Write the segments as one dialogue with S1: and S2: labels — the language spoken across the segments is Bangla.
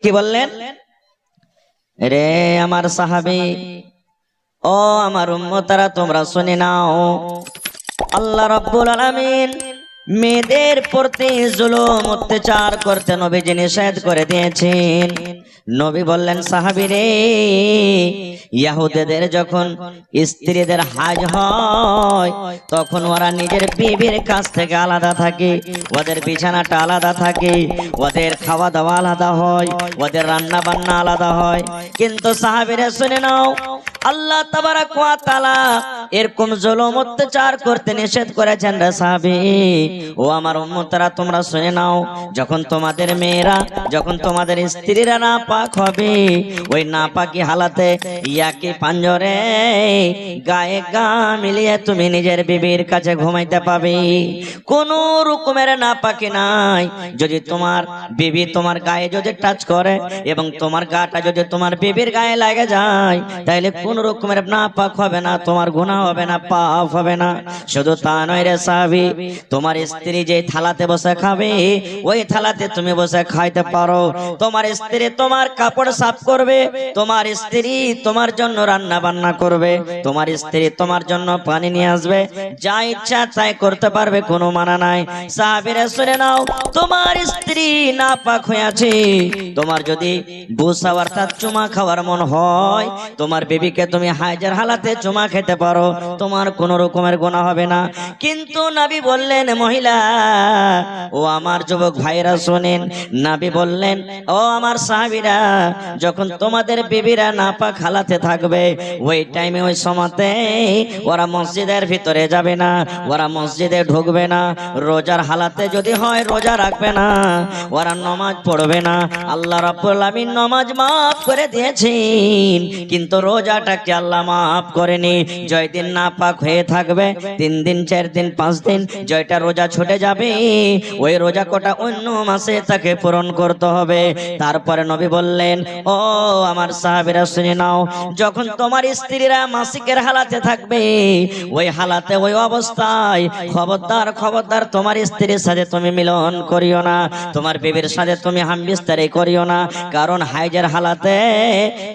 S1: কি বললেন? রে আমার সাহাবী, ও আমার উম্মতারা, তোমরা শুনে নাও, আল্লাহ রাব্বুল আলামিন মেয়েদের প্রতি জুলুম অত্যাচার করতে নবীজি নিষেধ করে দিয়েছেন। নবী বললেন, সাহাবী রে, ইহুদিদের যখন স্ত্রীদের হাজ হয় তখন ওরা নিজের বিবির কাছ থেকে আলাদা থাকে, ওদের বিছানাটা আলাদা থাকে, ওদের খাওয়া দাওয়া আলাদা হয়, ওদের রান্না বান্না আলাদা হয়। কিন্তু সাহাবীরা শুনে নাও, আল্লাহ তাবারাক ওয়া তাআলা এরকম জুলুম অত্যাচার করতে নিষেধ করেছেন রে সাহাবী। ও আমার উম্মতরা, তোমরা শুনে নাও, যখন তোমাদের মেয়েরা, যখন তোমাদের স্ত্রীরা নাপাক হবে, ওই নাপাকি হালাতে ইয়াকে পাঞ্জরে গায়ে গা মিলিয়ে তুমি নিজের বিবির কাছে ঘুমাইতে পাবে। কোন রকমের নাপাকি নাই। যদি তোমার বিবি তোমার গায়ে যদি টাচ করে এবং তোমার গাটা যদি তোমার বিবির গায়ে লাগে যায়, তাহলে কোন রকমের নাপাক হবে না, তোমার গুনাহ হবে না, পাপ হবে না। শুধু তা নয় রে সাহাবী, তোমার স্ত্রী যে থালাতে বসে খাবে ওই থালাতে তুমি বসে খাইতে পারো। তোমার স্ত্রী তোমার কাপড় সাফ করবে, তোমার স্ত্রী তোমার জন্য রান্না বান্না করবে, তোমার স্ত্রী তোমার জন্য পানি নিয়ে আসবে, যা ইচ্ছা তাই করতে পারবে, কোনো মানা নাই। সাহাবীরা শুনে নাও, তোমার স্ত্রী নাপাক হয়ে আছে, তোমার যদি বুসা অর্থাৎ চুমা খাওয়ার মন হয়, তোমার বিবিকে তুমি হাজার হালাতে চুমা খেতে পারো, তোমার কোন রকমের গুনাহ হবে না। কিন্তু নবী বললেন, মহিলা ও আমার যুবক ভাইরা শুনেন, নবী বললেন, ও আমার সাহাবীরা, যখন তোমাদের বিবিরা নাপাক হালাতে থাকবে ওই টাইমে ওই সময়তে ওরা মসজিদের ভিতরে যাবে না, ওরা মসজিদে ঢুকবে না, রোজার হালাতে যদি হয় রোজা রাখবে না, ওরা নামাজ পড়বে না। আল্লাহ রাব্বুল আলামিন নামাজ মাফ করে দিয়েছেন, কিন্তু রোজাটাকে আল্লাহ মাফ করেনি। জয় দিন নাপাক হয়ে থাকবে, 3 দিন 4 দিন 5 দিন, জয়টা রোজা ছুটে যাবে, ওই রোজা কোটা অন্য মাসে তাকে পূরণ করতে হবে। তারপরে নবী বললেন, ও আমার সাহাবীরা শুনে নাও, যখন তোমার স্ত্রীরা মাসিকের হালাতে থাকবে ওই হালাতে ওই অবস্থায় খবরদার খবরদার তোমার স্ত্রীর সাথে তুমি মিলন করিও না, তোমার বিবির সাথে তুমি হামবিস্তারি করিও না। কারণ হাইজের হালাতে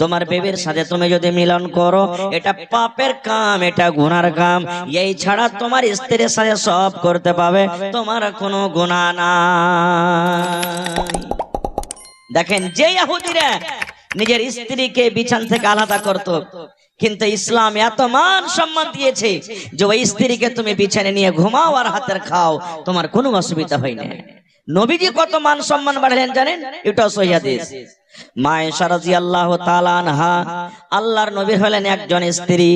S1: তোমার বিবির সাথে তুমি যদি মিলন করো, এটা পাপের কাম, এটা গুনার কাম। এই ছাড়া তোমার স্ত্রীর সাথে সব করতে পাবে, তোমার কোনো গুনাহ নাই। দেখেন, যে ইহুদিরা নিজের স্ত্রীকে বিছান থেকে আলাদা করত, কিন্তু ইসলাম এত মান সম্মান দিয়েছে যে ওই স্ত্রীকে তুমি বিছানে নিয়ে ঘুমাও আর হাতের খাও, তোমার কোনো অসুবিধা হয় না। নবীজি কত মান সম্মান বাড়ালেন জানেন? এটা সহিহ হাদিস। মা আয়েশা রাদিয়াল্লাহু তাআলা আনহা, আল্লাহর নবীর হলেন একজন স্ত্রী।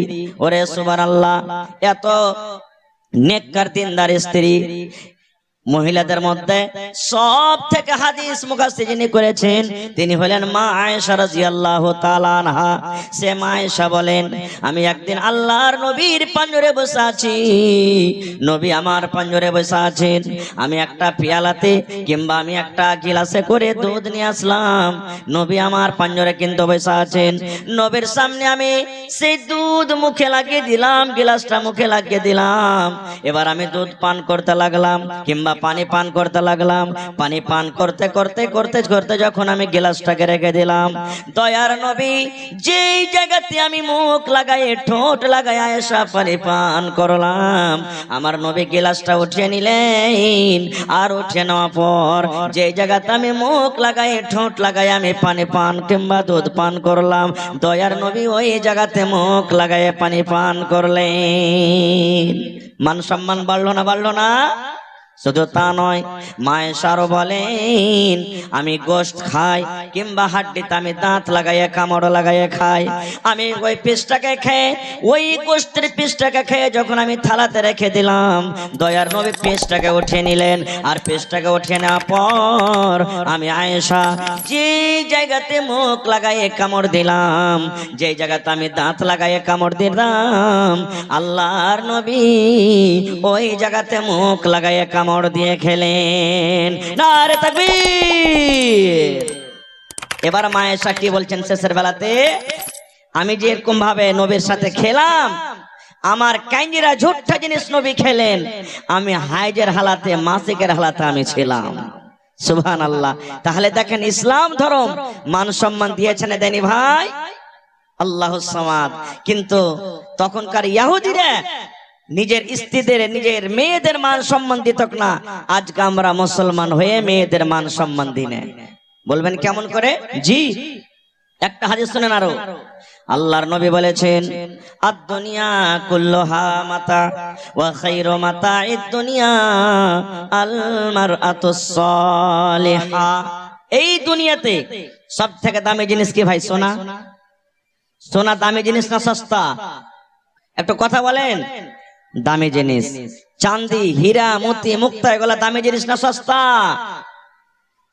S1: ওরে সুবহানাল্লাহ, এত নেককার দিনদার স্ত্রী। মহিলাদের মধ্যে সব থেকে হাদিস মুখাস্তি যিনি করেছেন তিনি হলেন মা আয়েশা রাদিয়াল্লাহু তাআলা আনহা। সে মা আয়েশা বলেন, আমি একদিন আল্লাহর নবীর পাঞ্জরে বসে আছি, নবী আমার পাঞ্জরে বসে আছেন, আমি একটা পেয়ালাতে কিংবা আমি একটা গিলাসে করে দুধ নিয়ে আসলাম, নবী আমার পাঞ্জরে কিন্তু বসে আছেন। নবীর সামনে আমি সেই দুধ মুখে লাগিয়ে দিলাম, গিলাসটা মুখে লাগিয়ে দিলাম, এবার আমি দুধ পান করতে লাগলাম কিংবা পানি পান করতে লাগলাম। পানি পান করতে করতে করতে করতে যখন আমি গ্লাসটাকে রেখে দিলাম, দয়ার নবী যেই জায়গাতে আমি মুখ লাগাই ঠোঁট লাগাই আয়েশা পানি পান করলাম, আমার নবী গ্লাসটা উঠিয়ে নিলেন, আর উঠিয়ে নেওয়ার পর যেই জায়গাতে আমি মুখ লাগাই ঠোঁট লাগাই আমি পানি পান কিংবা দুধ পান করলাম, দয়ার নবী ওই জায়গাতে মুখ লাগাই পানি পান করলেন। মান সম্মান বাড়লো না, বাড়লো না? শুধু তা নয়, মা আয়েশা আরো বলেন, আমি গোশত খাই কিংবা হাড্ডিতে আমি দাঁত লাগাইয়া কামড় লাগাইয়া খাই, আমি ওই পিসটাকে খেয়ে ওই গোশতের পিসটাকে খেয়ে যখন আমি থালাতে রেখে দিলাম, দয়ার নবী পিসটাকে উঠিয়ে নিলেন, আর পিসটাকে উঠিয়ে নেওয়ার পর আমি আয়েশা যে জায়গাতে মুখ লাগাইয়ে কামড় দিলাম, যে জায়গাতে আমি দাঁত লাগাইয়ে কামড় দিলাম, আল্লাহর নবী ওই জায়গাতে মুখ লাগাইয়ে কামড় দিয়ে খেলেন। নারে তাকবীর। এবার মা আয়েশা কি বলছেন শেষের বেলাতে, আমি যে এরকম ভাবে নবীর সাথে খেলাম, আমার কাইন্দিরা ঝুট্টা জিনিস নবী খেলেন, আমি হাইজের হালাতে মাসিকের হালাতে আমি ছিলাম। সুবহানাল্লাহ। তাহলে দেখেন ইসলাম ধর্ম মান সম্মান দিয়েছেন দেনি ভাই আল্লাহুস সামাদ। কিন্তু তখনকার ইহুদিরা নিজের স্ত্রীদের নিজের মেয়েদের মান সম্মান দিত না। আজকে আমরা মুসলমান হয়ে মেয়েদের মান সম্মান দিই না। বলবেন কেমন করে? জি, একটা হাদিস শুনেন আরো। আল্লাহর নবী বলেছেন, আদ-দুনিয়া কুল্লুহা মাতা ওয়া খায়রু মাতা'id দুনিয়া আল মারআতুস সালিহা। এই দুনিয়াতে সবথেকে দামি জিনিস কি ভাই? সোনা। সোনা দামি জিনিস না সস্তা? একটু কথা বলেন। দামি জিনিস। চাঁদি, হীরা, মতি, মুক্তা এগুলা দামি জিনিস না সস্তা?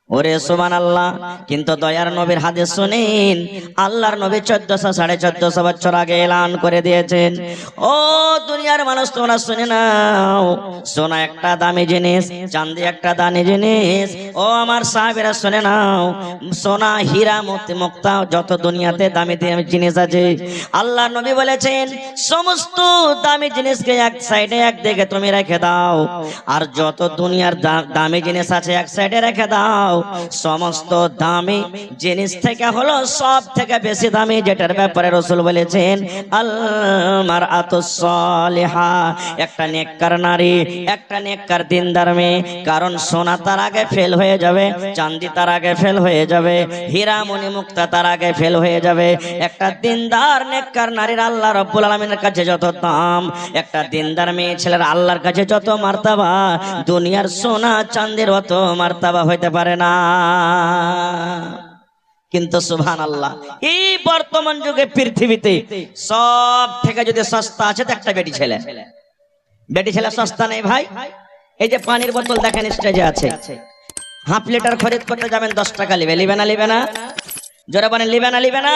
S1: ওরে সুবহানাল্লাহ। কিন্তু দয়ার নবীর হাদিস শুনেন, আল্লাহর নবী 1400-1450 বছর আগে এলান করে দিয়েছেন, ও দুনিয়ার মানুষ তোমরা শুনে নাও, সোনা একটা দামি জিনিস, চাঁদি একটা দামি জিনিস। ও আমার সাহাবীরা শুনে নাও, সোনা, হীরা, মতি, মুক্তা যত দুনিয়াতে দামি দামি জিনিস আছে, আল্লাহর নবী বলেছেন সমস্ত দামি জিনিসকে এক সাইডে একদিকে তুমি রেখে দাও, আর যত দুনিয়ার দামি জিনিস আছে এক সাইডে রেখে দাও। সমস্ত দামি জিনিস থেকে হলো সব থেকে বেশি দামি যেটার ব্যাপারে রাসূল বলেছেন আল মারআতুস সালিহা, একটা নেককার নারী, একটা নেককার দিনদার মেয়ে। কারণ সোনা তার আগে ফেল হয়ে যাবে, চাঁদি তার আগে ফেল হয়ে যাবে, হীরা মণি মুক্তা তার আগে ফেল হয়ে যাবে। একটা দিনদার নেককার নারীর আল্লাহ রাব্বুল আলামিনের কাছে যত দাম, একটা দিনদার মেয়ে ছেলের আল্লাহর কাছে যত মার্তাবা, দুনিয়ার সোনা চাঁদের অত মার্তাবা হইতে পারে না। কিন্তু সুবহানাল্লাহ, এই বর্তমান যুগে পৃথিবীতে সব থেকে যদি সস্তা আছে তো একটা বেটি ছেলে। বেটি ছেলে সস্তা নেই ভাই। এই যে পানির বোতল দেখেন স্টেজে আছে, হাফ লিটার খরিদ করতে যাবেন 10 টাকা লিবে, লিবে না লিবে না? জোরে বলেন লিবে না লিবে না?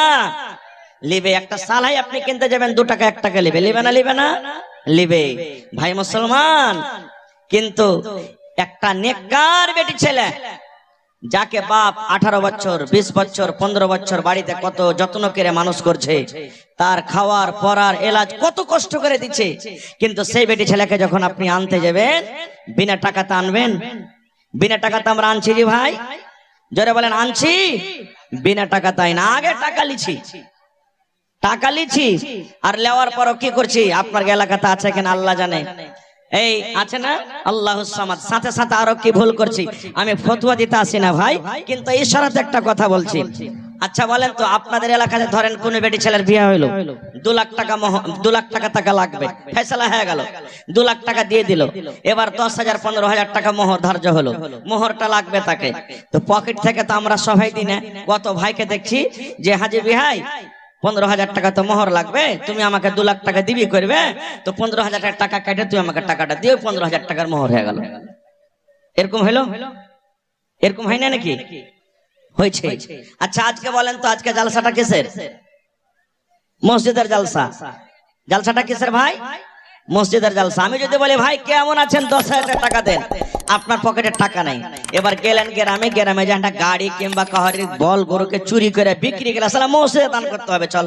S1: লিবে। একটা সালাই আপনি কিনতে যাবেন 2 টাকা 1 টাকা লিবে, লিবে না লিবে না? লিবে ভাই মুসলমান। কিন্তু একটা নেককার বেটি ছেলে যাকে বাপ 18 বছর 20 বছর 15 বছর বাড়িতে কত যত্ন করে মানুষ করছে, তার খাওয়ার পরার এলাজ কত কষ্ট করে দিচ্ছে, কিন্তু সেই বেটি ছেলেকে যখন আপনি আনতে যাবেন বিনা টাকাতে আনবেন? বিনা টাকাতে আমরা আনছি জি ভাই? জোরে বলেন আনছি? বিনা টাকাতে না, আগে টাকা লিছি, টাকা লিছি, আর লেওয়ার পরও কি করছি আপনার এলাকাতে আছে কিনা আল্লাহ জানে। এই আছে না আল্লাহুস সামাদ, সাথে সাথে আরো কি ভুল করছি, আমি ফতোয়া দিতে আসি না ভাই, কিন্তু ইশারাতে একটা কথা বলছি। আচ্ছা বলেন তো, আপনাদের এলাকাতে ধরেন কোন বেটি ছেলের বিয়ে হইলো, 2 লাখ টাকা 2 লাখ টাকা লাগবে, ফয়সালা হয়ে গেল, 2 লাখ টাকা দিয়ে দিল, এবার 10,000 15,000 টাকা মোহর ধার্য হলো, মোহরটা লাগবে তাকে, তো পকেট থেকে তো আমরা সবাই দিই না। কত ভাইকে দেখছি যে হাজি বিহাই 15,000 টাকা তো মোহর লাগবে, তুমি আমাকে 2 লাখ টাকা দিবি করবে, তো 15,000 টাকা কেটে তুই আমাকে টাকাটা দিও, 15,000 টাকার মোহর হয়ে গেল। এরকম হলো? এরকম হয় না নাকি? হয়েছে। আচ্ছা আজকে বলেন তো, আজকে জালসাটা কিসের? মসজিদের জালসা। জালসাটা কিসের ভাই? মসজিদের জালসা। আমি যদি বলি ভাই কেমন আছেন, 10,000 টাকা দেন, আপনার পকেটে টাকা নাই, এবার গেলেন গ্রামে, গ্রামে যে একটা গাড়ি কিংবা কাহারির বল গরুকে চুরি করে বিক্রি করে আসলে মসজিদে দান করতে হবে, চল,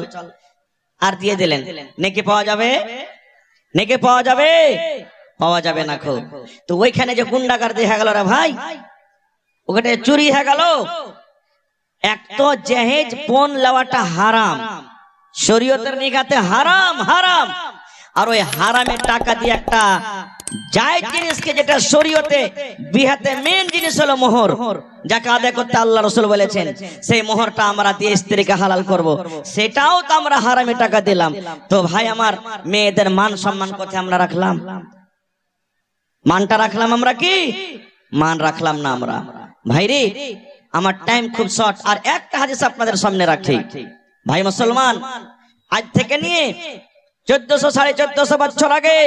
S1: আর দিয়ে দিলেন, নেকি পাওয়া যাবে? নেকি পাওয়া যাবে? পাওয়া যাবে না। খুব তো ওইখানে যে গুন্ডাগার দিয়ে গেল রে ভাই, ওখানে চুরি হয়ে গেল। এক তো জাহেজ পণ লওয়াটা হারাম, শরীয়তের নিগাতে হারাম, হারাম। আর ওই হারামের টাকা দিয়ে একটা জায়েজ জিনিসকে, যেটা শরীয়তে বিহাতে মেন জিনিস হলো মোহর, যাকে আদায় করতে আল্লাহ রাসূল বলেছেন, সেই মোহরটা আমরা দিয়ে স্ত্রীকে হালাল করব, সেটাও তো আমরা হারামে টাকা দিলাম। তো ভাই আমার, মেয়েদের মান সম্মান কোথায় আমরা রাখলাম? মানটা রাখলাম আমরা কি? মান রাখলাম না আমরা। ভাইরে আমার টাইম খুব শর্ট, আর একটা হাদিস আপনাদের সামনে রাখি ভাই মুসলমান। আজ থেকে নিয়ে 1400-1450 বছর আগে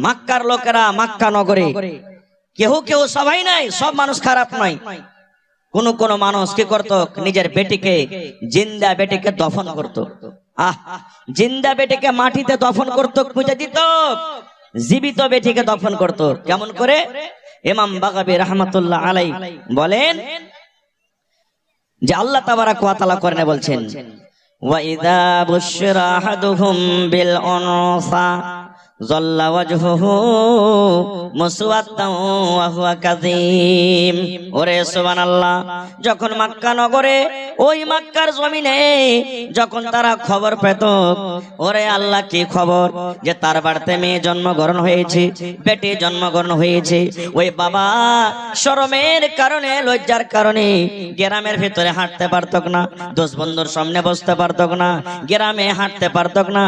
S1: মক্কার লোকেরা, মক্কা নগরে কেউ কেউ, সবাই নাই, সব মানুষ খারাপ নয়, কোন কোন মানুষ কি করত, নিজের বেটিকে, জিন্দা বেটিকে দফন করত। জিন্দা বেটিকে মাটিতে দফন করত, খুঁজে দিত, জীবিত বেটিকে দফন করত। কেমন করে? ইমাম বাগাবী রাহমাতুল্লাহ আলাইহি বলেন যে আল্লাহ তাবারাক ওয়া তাআলা কোরআনে বলছেন, ওয়া ইযা বুশিরা আহাদুহুম বিল উনসা জল্লা ওয়াজহুহু মুসওয়াদ্দান ওয়া হুয়া কাযীম। ওরে সুবহানাল্লাহ, যখন মক্কা নগরে ওই মক্কার জমিনে যখন তারা খবর পেত, ওরে আল্লাহ কি খবর, যে তার বাড়িতে মেয়ে জন্মগ্রহণ হয়েছে, বেটি জন্মগ্রহণ হয়েছে, ওই বাবা শরমের কারণে লজ্জার কারণে গ্রামের ভিতরে হাঁটতে পারত না, দোষ বন্ধুর সামনে বসতে পারত না, গ্রামে হাঁটতে পারত না।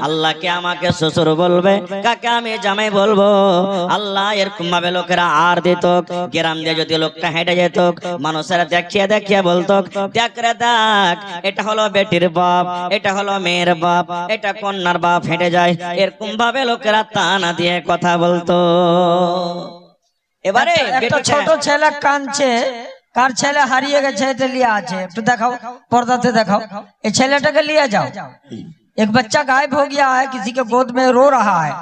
S1: আল্লাহকে আমাকে শ্বশুর বলবে, কাকে আমি জামাই বলবো। আল্লাহ এরকম ভাবে লোকেরা আর দিত, গ্রাম দিয়ে যদি লোকটা হেঁটে যেত, মানুষেরা দেখিয়ে দেখিয়ে বলতো, দেখ রে দেখ, এটা হলো বেটির বাপ, এটা হলো মেয়ের বাপ, এটা কন্যার বাপ হেঁটে যায়। এরকম ভাবে লোকেরা তানা দিয়ে কথা বলতো। এবারে
S2: একটা ছোট ছেলে কাঁদছে, কার ছেলে হারিয়ে গেছে, এটা লিয়ে আছে, একটু দেখাও, পর্দাতে দেখাও, এই ছেলেটাকে লিয়ে যাও। एक बच्चा गायब हो गया है, किसी के गोद में रो रहा है,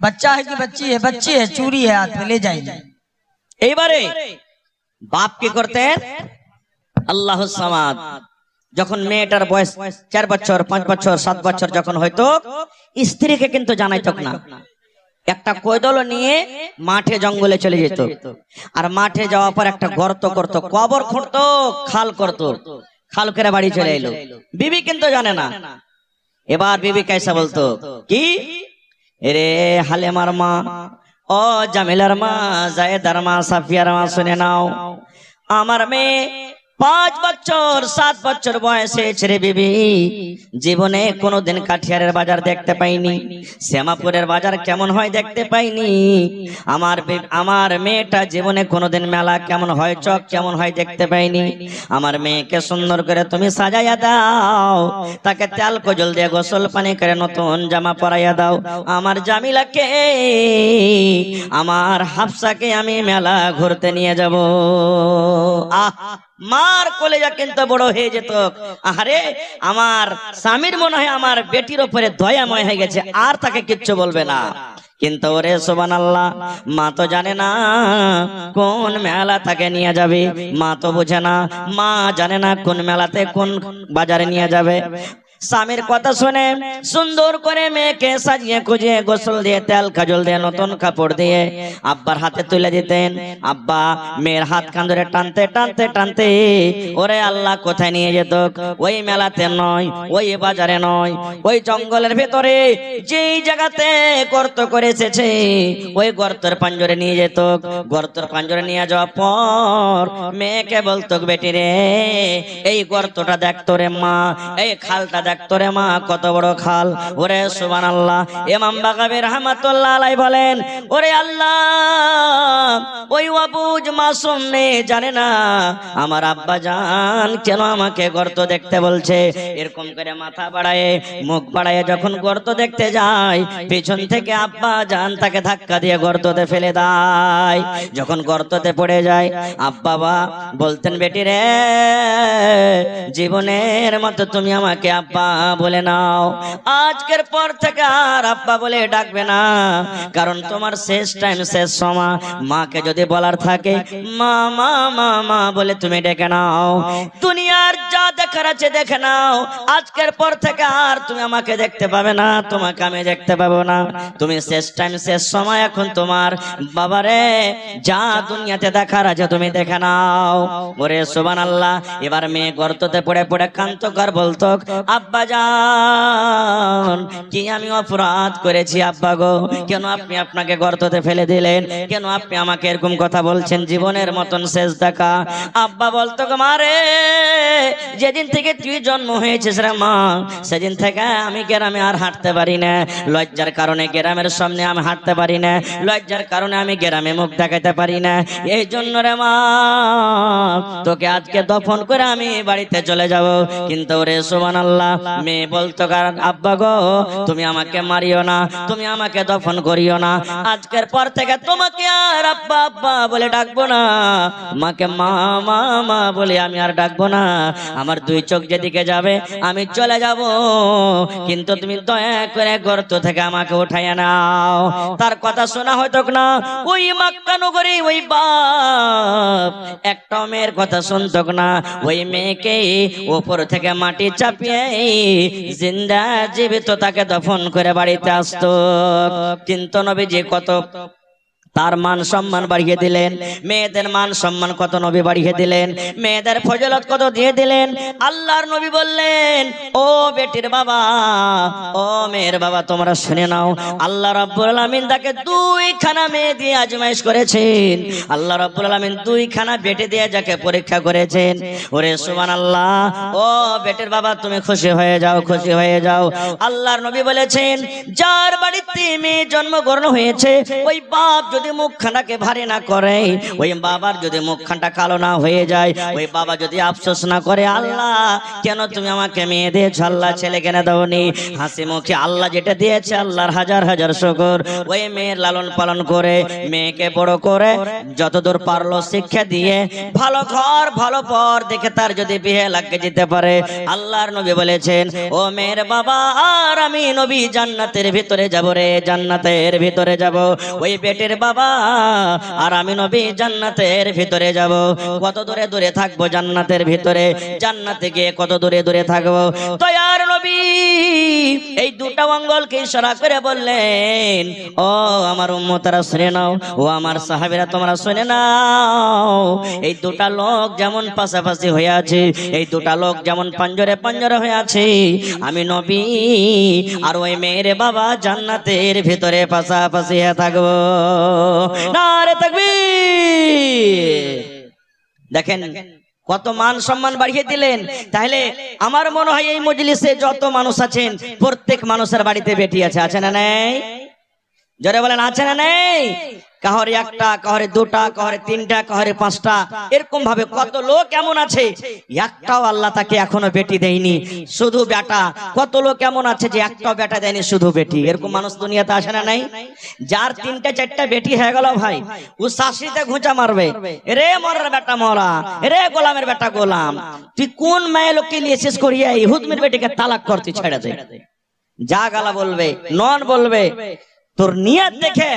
S2: बच्चा है कि बच्ची है? बच्ची है, चूड़ी है हाथ में, ले जाइए।
S1: এইবারে বাপ কি করতেন? আল্লাহুস সামাদ। যখন মেয়েটার বয়স 4 বছর 5 বছর 7 বছর যখন হয়তো, স্ত্রীকে কিন্তু জানাইতো না। একটা কৈদল নিয়ে মাঠে জঙ্গলে চলে যেত, আর মাঠে যাওয়ার পর একটা গর্ত করত, কবর খুঁড়তো, খাল করত, খাল করে বাড়ি চলে এলো। বিবি কিন্তু জানে না। এবার বিবি কাইসা বলতো কি, রে হালেমার মা, ও জামিলার মা, জায়েদার মা, সাফিয়ার মা, শুনে নাও, আমার মেয়ে 5 বছর 7 বছর বয়সে ছেড়ে বিবি জীবনে কোনোদিন কাঠিয়ারের বাজার দেখতে পাইনি, শ্যামাপুরের বাজার কেমন হয় দেখতে পাইনি। আমার মেয়েটা জীবনে কোনোদিন মেলা কেমন হয়, চক কেমন হয় দেখতে পাইনি। আমার মেয়েকে সুন্দর করে তুমি সাজাইয়া দাও, তাকে তেল কজল দিয়ে গোসল পানি করে নতুন জামা পরাইয়া দাও। আমার জামিলাকে, আমার হাফসাকে আমি মেলা ঘুরতে নিয়ে যাব। আহ, মার কলেজা কিন্তু বড় হয়ে যেত। আরে আমার স্বামীর মনে হয় আমার বেটির উপরে দয়াময় হয়ে গেছে, আর তাকে কিচ্ছু বলবে না। কিন্তু ওরে সুবহানাল্লাহ, মা তো জানে না কোন মেলা তাকে নিয়ে যাবে, মা তো বোঝে না, মা জানে না কোন মেলাতে কোন বাজারে নিয়ে যাবে। স্বামীর কথা শুনে সুন্দর করে মেয়েকে সাজিয়ে খুঁজিয়ে গোসল দিয়ে তেল কাজল দিয়ে নতুন কাপড় দিয়ে আব্বার হাতে তুলে দিতেন। আব্বা মেয়ের হাত কান ধরে টানতে টানতে টানতে ওরে আল্লাহ কোথায় নিয়ে যেত? ওই মেলাতে নয়, ওই বাজারে নয়, ওই জঙ্গলের ভেতরে যেই জায়গাতে গর্ত করে এসেছে ওই গর্তের পাঞ্জরে নিয়ে যেত। গর্তের পাঞ্জরে নিয়ে যাওয়ার পর মেয়েকে বলতো, বেটি রে এই গর্তটা দেখতো রে মা, এই খালটা দেখতো রে মা, কত বড় খাল। ওরে সুবহানাল্লাহ, ইমাম বাগাবী রাহমাতুল্লাহ আলাইহি বলেন, ওরে আল্লাহ, ওই অবুঝ মাসুম মেয়ে জানে না আমার আব্বা জান কেন আমাকে গর্ত দেখতে বলছে। এরকম করে মাথা বাড়ায় মুখ বাড়ায় যখন গর্ত দেখতে যায়, পেছন থেকে আব্বা জান তাকে ধাক্কা দিয়ে গর্ততে ফেলে দেয়। যখন গর্ততে পড়ে যায়, আব্বা বলতেন, বেটি রে জীবনের মতো তুমি আমাকে আব্বা বলে নাও, আজকের পর থেকে আর আব্বা বলে ডাকবে না, কারণ তোমার শেষ টাইম, শেষ সময়। মাকে যদি বলার থাকে মা মা মা মা বলে তুমি ডেকে নাও, দুনিয়ার যা দেখার আছে দেখে নাও, আজকের পর থেকে আর তুমি আমাকে দেখতে পাবে না, তোমাকে আমি দেখতে পাবো না, তুমি শেষ টাইম, শেষ সময়, এখন তোমার বাবারে যা দুনিয়াতে দেখার আছে তুমি দেখে নাও। ওরে সুবহানাল্লাহ, এবার মেয়ে গর্ততে পড়ে পড়ে কাঁদতো আর বলতো, আব্বা জান কি আমি অপরাধ করেছি আব্বা গো, কেন আপনি আপনাকে গর্ততে ফেলে দিলেন, কেন আপনি আমাকে এরকম কথা বলছেন, জীবনের মতন শেষ দেখা। আব্বা বলতো, মারে যেদিন থেকে তুই জন্ম হয়েছিস রে মা, সেদিন থেকে আমি গ্রামে আর হাঁটতে পারি না, লজ্জার কারণে গ্রামের সামনে আমি হাঁটতে পারি না, লজ্জার কারণে আমি গ্রামে মুখ দেখাতে পারি না, এই জন্য রে মা তোকে আজকে দফন করে আমি বাড়িতে চলে যাব। কিন্তু রে সুবহানাল্লাহ, মেয়ে বলতো, কারণ আব্বা গো তুমি আমাকে মারিও না, তুমি আমাকে দফন করিও না, আজকের পর থেকে তোমাকে আর আব্বা আব্বা বলে ডাকবো না, মাকে মা মা মা বলে আমি আর ডাকবো না, আমার দুই চোখ যেদিকে যাবে আমি চলে যাব, কিন্তু তুমি দয়া করে গর্ত থেকে আমাকে উঠাইয়া নাও। তার কথা শোনা হয়তো না, ওই মক্কা নগরে ওই বাপ একটা মেয়ের কথা শুনতো না, ওই মেয়েকে উপর থেকে মাটি চাপিয়ে জিন্দা জীবিত তাকে দফন করে বাড়িতে আসতো। কিন্তু নবীজি কত তার মান সম্মান বাড়িয়ে দিলেন, মেয়েদের মান সম্মান কত নবী বাড়িয়ে দিলেন, মেয়েদের ফজিলত কত দিয়ে দিলেন। আল্লাহর নবী বললেন, ও বেটির বাবা, ও মেয়ের বাবা, তোমরা শুনে নাও, আল্লাহ রাব্বুল আলামিন তাকে দুইখানা মেয়ে দিয়ে আজমাইশ করেছেন। আল্লাহ রাব্বুল আলামিন দুইখানা বেটি দিয়ে যাকে পরীক্ষা করেছেন। ওরে সুবহানাল্লাহ, ও বেটির বাবা তুমি খুশি হয়ে যাও, খুশি হয়ে যাও। আল্লাহর নবী বলেছেন, যার বাড়িতে মেয়ে জন্মগ্রহণ হয়েছে ওই বাপ যদি মুখখানাকে ভারী না করে, ওই বাবার যদি মুখখানটা কালো না হয়ে যায়, ওই বাবা যদি আফসোস না করে, আল্লাহ কেন তুমি আমাকে মেয়ে দিয়েছ, আল্লাহ ছেলে কেন দাওনি, হাসি মুখে আল্লাহ যেটা দিয়েছে আল্লাহর হাজার হাজার শুকর। ওই মেয়ের লালন পালন করে মেয়েকে বড় করে যতদূর পারলো শিক্ষা দিয়ে ভালো ঘর ভালো পর দেখে তার যদি বিয়ে লাগিয়ে যেতে পারে, আল্লাহর নবী বলেছেন, ও মেয়ের বাবা আর আমি নবী জান্নাতের ভিতরে যাব রে, জান্নাতের ভিতরে যাব। ওই বেটের বাবা আর আমি নবী জান্নাতের ভিতরে যাব। কত দূরে দূরে থাকবো জান্নাতের ভিতরে, জান্নাতে গিয়ে কত দূরে দূরে থাকবো। দয়ার নবী এই দুটা আঙ্গুলকে ইশারা করে বললেন, ও আমার উম্মতরা শুনে নাও, ও আমার সাহাবীরা তোমরা শুনে নাও, এই দুটা লোক যেমন পাশাপাশি হয়ে আছে, এই দুটা লোক যেমন পাঞ্জরে পাঞ্জরে হয়ে আছে, আমি নবী আর ওই মেয়ের বাবা জান্নাতের ভিতরে পাশাপাশি হয়ে থাকবো। নারে তাকবীর। দেখেন কত মান সম্মান বাড়িয়ে দিলেন। তাহলে আমার মনে হয় এই মজলিসে যত মানুষ আছেন প্রত্যেক মানুষের বাড়িতে বেটি আছে, আছে না নেই? জোরে বলেন, আছে না নেই? কাহরে একটা, কাহরে দুটা, কাহরে তিনটা, কাহরে পাঁচটা, এরকম ভাবে কত লোক এমন আছে একটাও আল্লাহ তাকে এখনো বেটি দেয়নি, শুধু বেটা। কত লোক এমন আছে যে একটাও বেটা দেয়নি, শুধু বেটি। এরকম মানুষ দুনিয়াতে আসে না নাই? যার তিনটা চারটা বেটি হয়ে গেল ভাই, ও শাশুড়িতে ঘুঁচা মারবে, রে মরার বেটা মরা, রে গোলামের বেটা গোলাম, তুই কোন মায়ের লোককে নিয়ে শেষ করিয়া এই হুদমের বেটিকে তালাক করতে ছেড়ে দে। যা গালা বলবে, নন বলবে, তোর নিয়ত দেখে,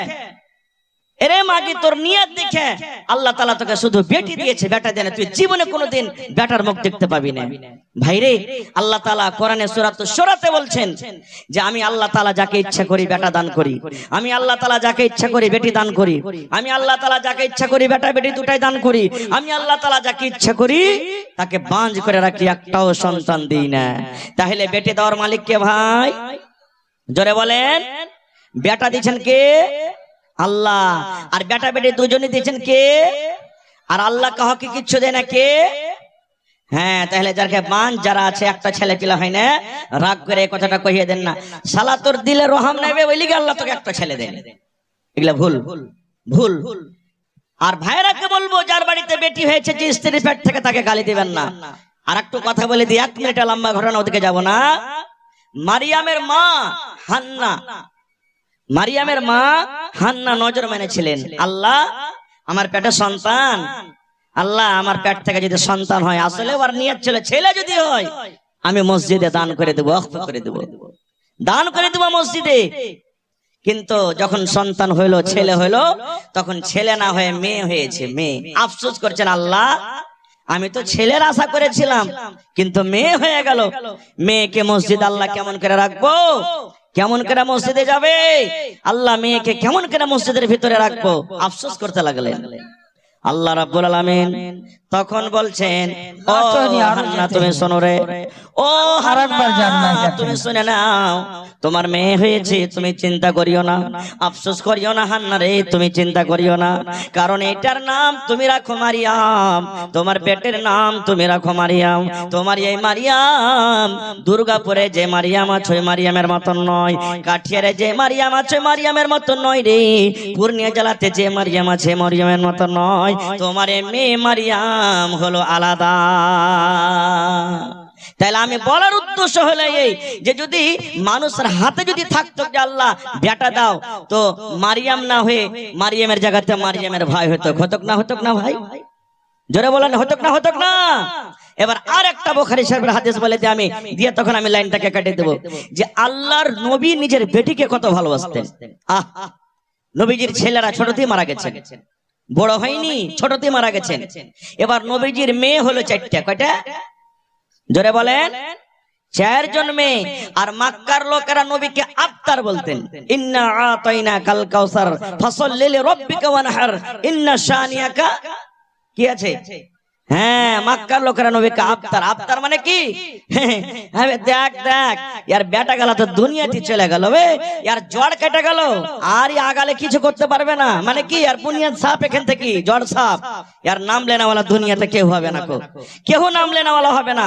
S1: এরে মাগি তোর নিয়ত দেখে আল্লাহ তাআলা তোকে শুধু বেটি দিয়েছে, বেটা দেন, তুই জীবনে কোনোদিন বেটার মুখ দেখতে পাবি না। ভাইরে, আল্লাহ তাআলা কোরআনে সূরা শুরাতে বলছেন যে আমি আল্লাহ তাআলা যাকে ইচ্ছা করি বেটা দান করি, আমি আল্লাহ তাআলা যাকে ইচ্ছা করি বেটি দান করি, আমি আল্লাহ তাআলা যাকে ইচ্ছা করি বেটা বেটি দুটাই দান করি, আমি আল্লাহ তাআলা যাকে ইচ্ছা করি তাকে বাঁঝ করে রাখি, একটাও সন্তান দিই না। তাহলে বেটি দেওয়ার মালিক কে ভাই? জোরে বলেন। বেটা দিয়েছেন কে? আল্লাহ। আর বেটা বেটি দুজনই দিয়েছেন কে? আর আল্লাহ কাউকে কিচ্ছু দেয় না কে? হ্যাঁ, তাহলে যাকে বান যারা আছে একটা ছেলে পিলা হয় না, রাগ করে এই কথাটা কহিয়ে দেন না, শালা তোর দিলে রহম নেবে ওই লিগে আল্লাহ তোকে একটা ছেলে দেন। এগুলা ভুল ভুল। আর ভাইরাকে বলবো যার বাড়িতে বেটি হয়েছে যে স্ত্রীর পেট থেকে তাকে গালি দিবেন না। আর একটু কথা বলে দিই, 1 মিনিট লম্বা ঘটনা, ওদিকে যাব না। মারিয়ামের মা হান্না, মারিয়ামের মা হান্না নজর মেনেছিলেন, আল্লাহ আমার পেটে সন্তান, আল্লাহ আমার পেট থেকে যদি সন্তান হয়, আসলে ওর নিয়ত ছিল ছেলে যদি হয় আমি মসজিদে দান করে দেবো, ওয়াকফ করে দেবো, দান করে দেবো মসজিদে। কিন্তু যখন সন্তান হইলো, ছেলে হইলো, তখন ছেলে না হয়ে মেয়ে হয়েছে, মেয়ে। আফসোস করছেন, আল্লাহ আমি তো ছেলের আশা করেছিলাম কিন্তু মেয়ে হয়ে গেল, মেয়েকে মসজিদ আল্লাহ কেমন করে রাখবো, কেমন করে মসজিদে যাবে আল্লাহ, মেয়েকে কেমন করে মসজিদের ভিতরে রাখবো, আফসোস করতে লাগলেন। আল্লাহ রাব্বুল আলামিন তখন বলছেন, ও হান্না তুমি শোনো রে, ও হান্না তুমি শুনে নাও, তোমার মেয়ে হয়েছে, তুমি চিন্তা করিও না, আফসোস করিও না হান্না রে, তুমি চিন্তা করিও না, কারণ এটার নাম তুমি রাখো মারিয়াম, তোমার পেটের নাম তুমি রাখো মারিয়াম। তোমার এই মারিয়াম দুর্গাপুরে যে মারিয়াম আছে ওই মারিয়ামের মতন নয়, কাঠিয়ারে যে মারিয়াম আছে মারিয়ামের মতন নয় রে, পূর্ণিয়া জেলাতে যে মারিয়াম আছে মারিয়ামের মতন নয়, তোমার এই মেয়ে মারিয়াম হলো আলাদা। তাহলে আমি বলার উদ্দেশ্য হলো এই যে যদি মানুষের হাতে যদি থাকতো যে আল্লাহ বেটা দাও, তো মারিয়াম না হয়ে মারিয়ামের জায়গাতে মারিয়ামের ভাই হতো, হতক না, হতক না ভাই? জোরে বলেন, হতক না, হতক না? এবার আর একটা বুখারী শরীফের হাদিস বলে দিয়ে আমি দিয়ে তখন আমি লাইনটাকে কেটে দেব, যে আল্লাহর নবী নিজের বেটিকে কত ভালোবাসতেন। নবীজির ছেলেরা ছোটতেই মারা গেছেন, বড় হয়নি, ছোটতেই মারা গেছেন। এবার নবীজির মেয়ে হলো 4টা, কয়টা? জোরে বলেন, 4 জন মেয়ে। আর মক্কার লোকেরা নবীকে আফতার বলতেন। ইন্না আতাইনা কাল কাউসার ফাসাল্লি লিরাব্বিকা ওয়ানহার ইন্না শানিয়াকা, কি আছে? হ্যাঁ, মক্কার লোকেরা নবীকে আফতার, আফতার মানে কি? হ্যাঁ দেখ দেখ, ইয়ার বেটা গেল তো দুনিয়াতে চলে গেল, ইয়ার জ্বর কেটে গেল, আর আগালে কিছু করতে পারবে না, মানে কি ইয়ার বুনিয়াদ সাপ, এখান থেকে জ্বর সাপ, ইয়ার নাম লেনাওয়ালা দুনিয়াতে কেউ হবে না, কেউ নাম লেনাওয়ালা হবে না,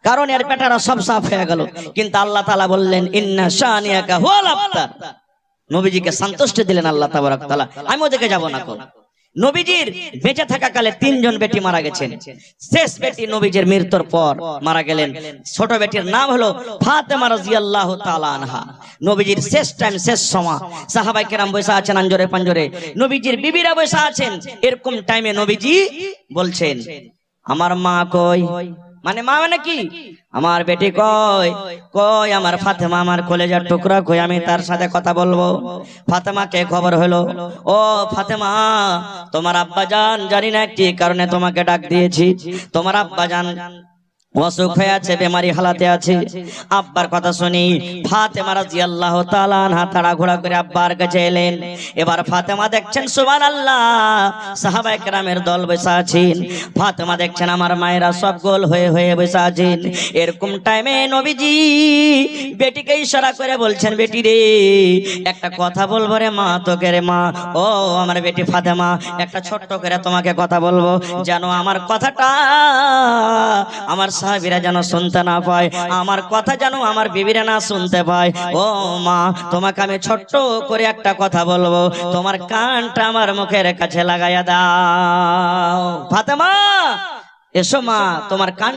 S1: কারণ এর বেটারা সব সাফ হয়ে গেল। কিন্তু আল্লাহ তাআলা বললেন ইন্না শানিয়াকা হুয়াল আফতার, নবীজিকে সন্তুষ্টি দিলেন আল্লাহ তাবারক তাআলা। আমি ওদিকে যাব না। নবীজির বেঁচে থাকাকালে 3 জন বেটি মারা গেছেন। শেষ বেটি নবীজির মৃত্যুর পর মারা গেলেন। ছোট বেটির নাম হলো ফাতেমা রাদিয়াল্লাহু তাআলা আনহা। নবীজির শেষ টাইম, শেষ সময় সাহাবায়ে কেরাম বসে আছেন আঞ্জরে পাঞ্জরে, নবীজির বিবিরা বসে আছেন। এরকম টাইমে নবীজি বলছেন আমার মা কই, মানে মা মানে কি? আমার বেটি কই, কই আমার ফাতেমা, আমার কলেজার টুকরা কই, আমি তার সাথে কথা বলবো। ফাতেমাকে খবর হলো, ও ফাতেমা, তোমার আব্বা জান জানি না কি কারণে তোমাকে ডাক দিয়েছি, তোমার আব্বা জান অসুখ হয়ে আছে, বেমারি হালাতে আছে। আব্বার কথা শুনি ফাতেমা রাদিয়াল্লাহু তাআলা আনহা তাড়াহুড়া করে আব্বার কাছে এলেন। এবার ফাতেমা দেখছেন সুবহানাল্লাহ, সাহাবায়ে কেরামের দল বসে আছেন। ফাতেমা দেখছেন আমার মায়েরা সব গোল হয়ে হয়ে বসে আছেন। এরকম টাইমে নবীজি বেটিকে ইশারা করে বলছেন, বেটি রে একটা কথা বলবো রে মা, তোকে রে মা, ও আমার বেটি ফাতেমা, একটা ছোট্ট করে তোমাকে কথা বলবো, যেন আমার কথাটা আমার সাহাবীরা যেন শুনতে না পায়, আমার কথা যেন আমার বিবিরা না শুনতে পায়। ও মা, তোমাকে আমি ছোট্ট করে একটা কথা বলবো, তোমার কানটা আমার মুখের কাছে লাগাইয়া দাও। ফাতেমা এসো মা, তোমার কান